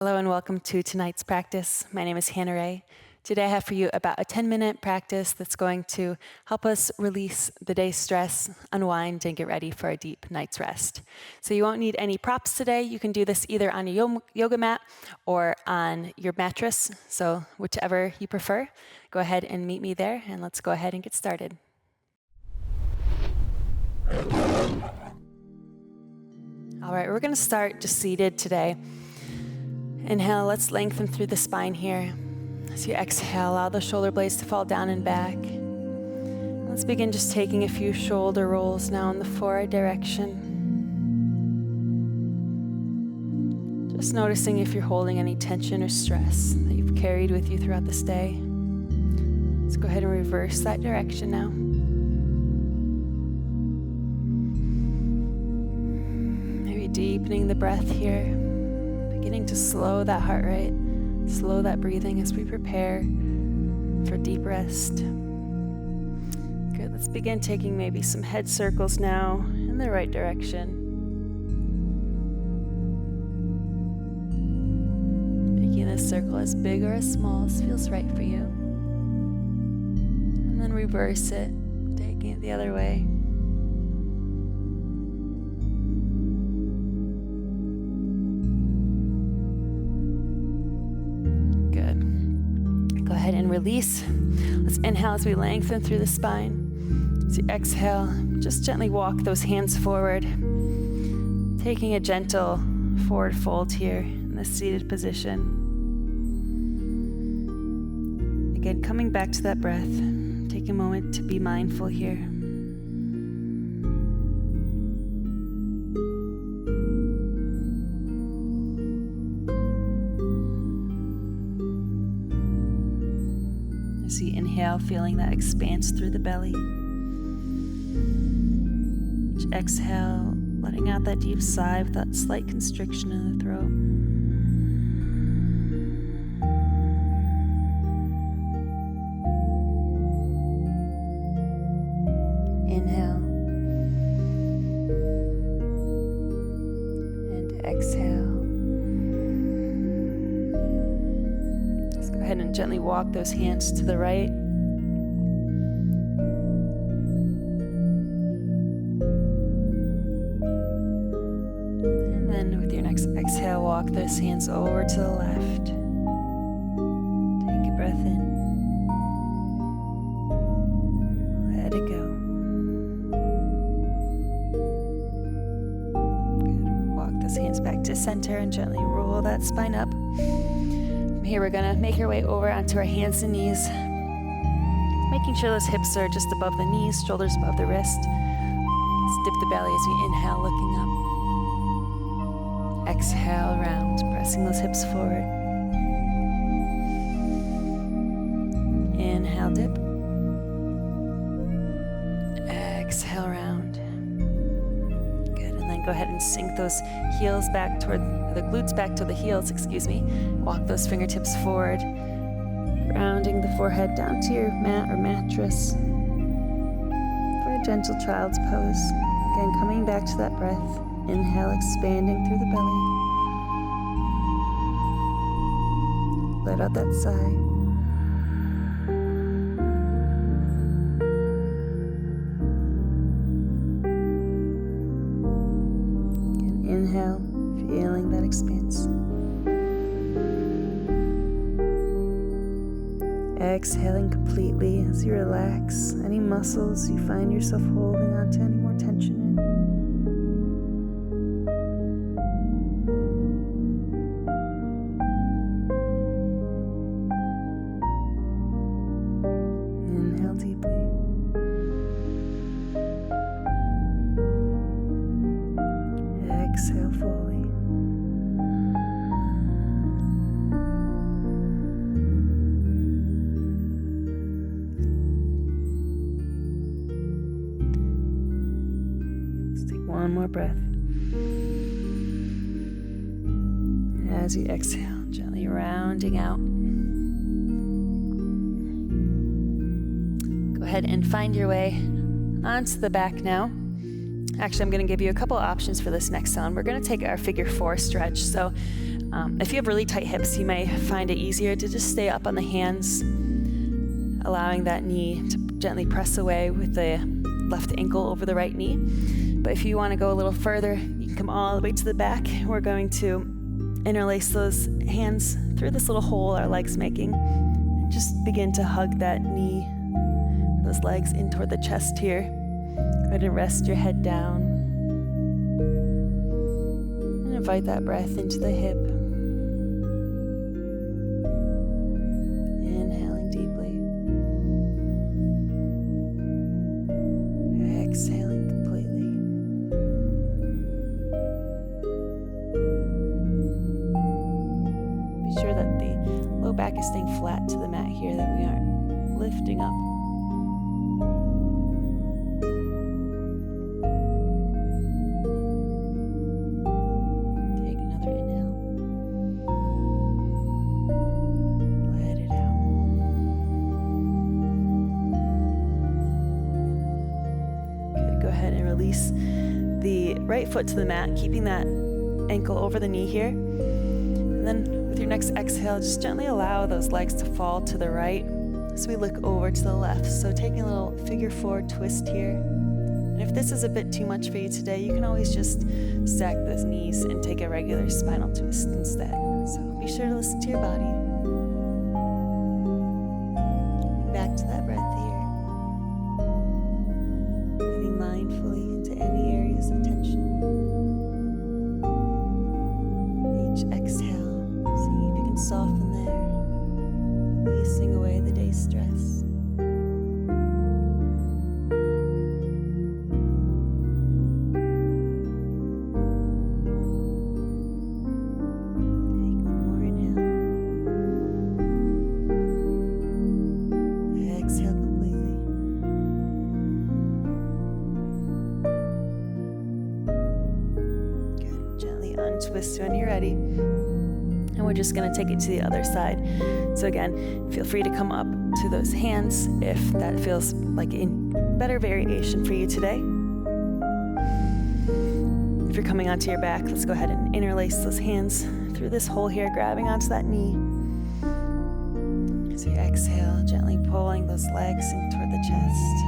Hello and welcome to tonight's practice. My name is Hannah Ray. Today I have for you about a 10-minute practice that's going to help us release the day's stress, unwind, and get ready for a deep night's rest. So you won't need any props today. You can do this either on a yoga mat or on your mattress. So whichever you prefer, go ahead and meet me there, and let's go ahead and get started. All right, we're going to start just seated today. Inhale, let's lengthen through the spine here. As you exhale, allow the shoulder blades to fall down and back. Let's begin just taking a few shoulder rolls now in the forward direction. Just noticing if you're holding any tension or stress that you've carried with you throughout this day. Let's go ahead and reverse that direction now. Maybe deepening the breath here. Beginning to slow that heart rate, slow that breathing as we prepare for deep rest. Good, let's begin taking maybe some head circles now in the right direction. Making this circle as big or as small as feels right for you. And then reverse it, taking it the other way. Go ahead and release. Let's inhale as we lengthen through the spine. As you exhale, just gently walk those hands forward, taking a gentle forward fold here in the seated position. Again, coming back to that breath. Take a moment to be mindful here. As you inhale, feeling that expanse through the belly. Each exhale, letting out that deep sigh with that slight constriction in the throat. Inhale. And exhale. Go ahead and gently walk those hands to the right. And then with your next exhale, walk those hands over to the left. Take a breath in. Let it go. Good. Walk those hands back to center and gently roll that spine up. Here we're gonna make our way over onto our hands and knees, making sure those hips are just above the knees, shoulders above the wrist. Let's dip the belly as we inhale, looking up. Exhale, round, pressing those hips forward. Inhale, dip. Exhale, round. Good, and then go ahead and sink those heels back toward the glutes back to the heels, Walk those fingertips forward, grounding the forehead down to your mat or mattress for a gentle child's pose. Again, coming back to that breath. Inhale, expanding through the belly. Let out that sigh. Again, inhale, feeling that expanse. Exhaling completely as you relax any muscles you find yourself holding on to, any more tension in. Inhale deeply. Exhale fully. One more breath. As you exhale, gently rounding out. Go ahead and find your way onto the back now. Actually, I'm going to give you a couple options for this next sound. We're going to take our figure 4 stretch. So If you have really tight hips, you may find it easier to just stay up on the hands, allowing that knee to gently press away with the left ankle over the right knee. But if you want to go a little further, you can come all the way to the back. We're going to interlace those hands through this little hole our leg's making. Just begin to hug that knee, those legs in toward the chest here. Go ahead and rest your head down. And invite that breath into the hip. Inhaling deeply. Exhaling completely. Be sure that the low back is staying flat to the mat here, that we aren't lifting up. Take another inhale. Let it out. Good. Go ahead and release the right foot to the mat, keeping that ankle over the knee here. And then with your next exhale, just gently allow those legs to fall to the right as we look over to the left. So taking a little figure 4 twist here. And if this is a bit too much for you today, you can always just stack those knees and take a regular spinal twist instead. So be sure to listen to your body. Back to that breath here. Breathing mindfully into any areas of tension. Each exhale, seeing if you can soften there, releasing away the day's stress. Take one more inhale. Exhale completely. Good. Gently untwist when you're ready. And we're just going to take it to the other side. So again, feel free to come up to those hands if that feels like a better variation for you today. If you're coming onto your back, let's go ahead and interlace those hands through this hole here, grabbing onto that knee. So you exhale, gently pulling those legs in toward the chest.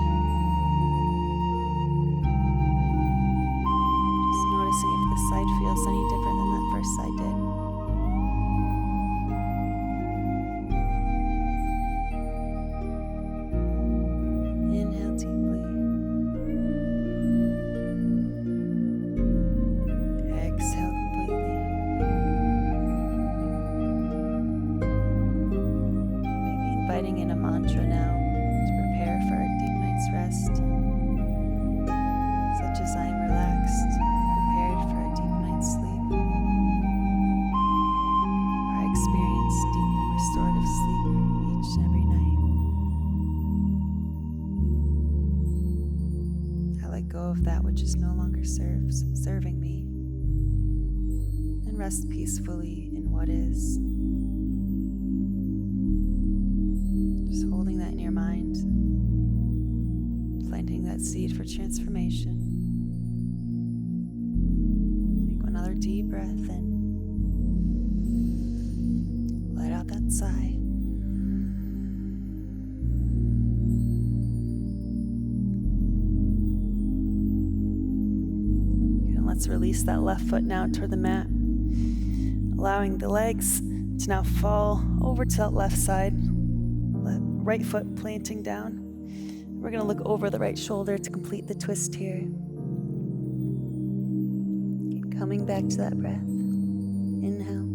Just noticing if this side feels any different than that first side did. Inhale deeply. Exhale completely. Maybe inviting in a mantra now to prepare for a deep night's rest, such as I am relaxed, prepared for a deep night's sleep. Or I experience deep restorative sleep each and every night. I let go of that which is no longer serving me, and rest peacefully in what is. Just holding that in your mind, planting that seed for transformation. Take another deep breath in. Let out that sigh. Let's release that left foot now toward the mat, allowing the legs to now fall over to that left side, right foot planting down. We're going to look over the right shoulder to complete the twist here. Keep coming back to that breath. Inhale.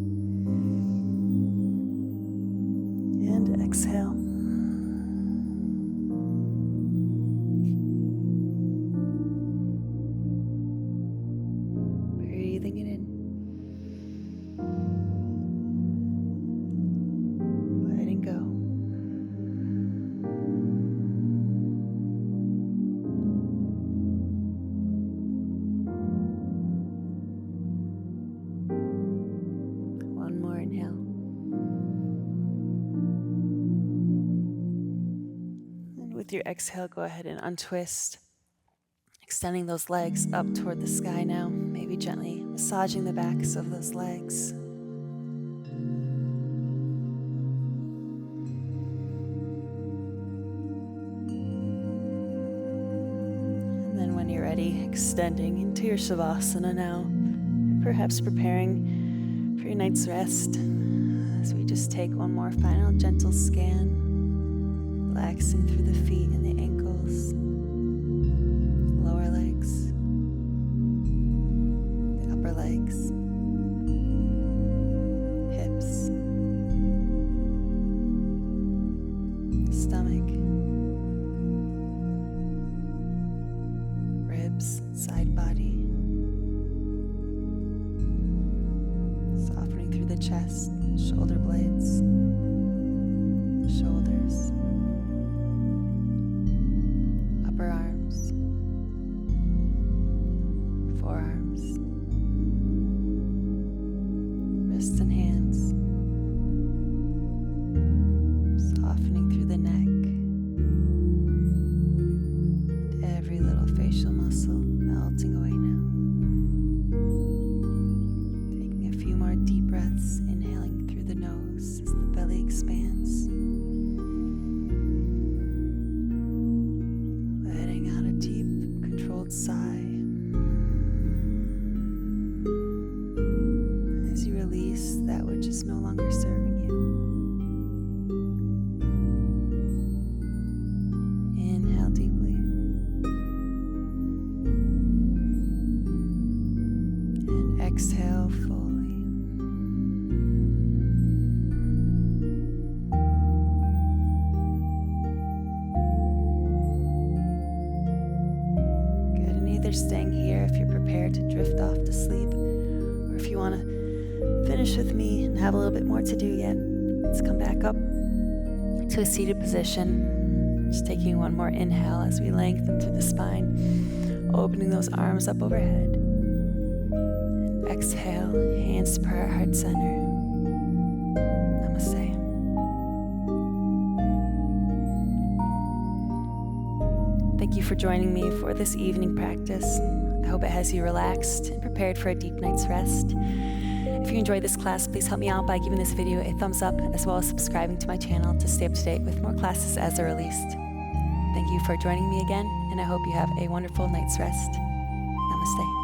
And exhale. Breathing it in. Letting go. One more inhale. And with your exhale, go ahead and untwist. Extending those legs up toward the sky now, maybe gently massaging the backs of those legs. body extending into your Shavasana now, and perhaps preparing for your night's rest as we just take one more final gentle scan, relaxing through the feet and the ankles, lower legs, the upper legs, hips, stomach, ribs, side body, softening through the chest, shoulder blades, shoulders, upper arms, forearms, wrists and hands, softening through the neck, and every little facial muscle melting away now. Taking a few more deep breaths, inhaling through the nose as the belly expands. Letting out a deep, controlled sigh as you release that which is no longer serving you. Inhale deeply and exhale fully. Good, and either staying here if you're prepared to drift off to sleep, or if you want to finish with me and have a little bit more to do yet, let's come back up to a seated position. Just taking one more inhale as we lengthen through the spine, opening those arms up overhead. And exhale, hands to prayer heart center. Namaste. Thank you for joining me for this evening practice. I hope it has you relaxed and prepared for a deep night's rest. If you enjoyed this class, please help me out by giving this video a thumbs up, as well as subscribing to my channel to stay up to date with more classes as they're released. Thank you for joining me again, and I hope you have a wonderful night's rest. Namaste.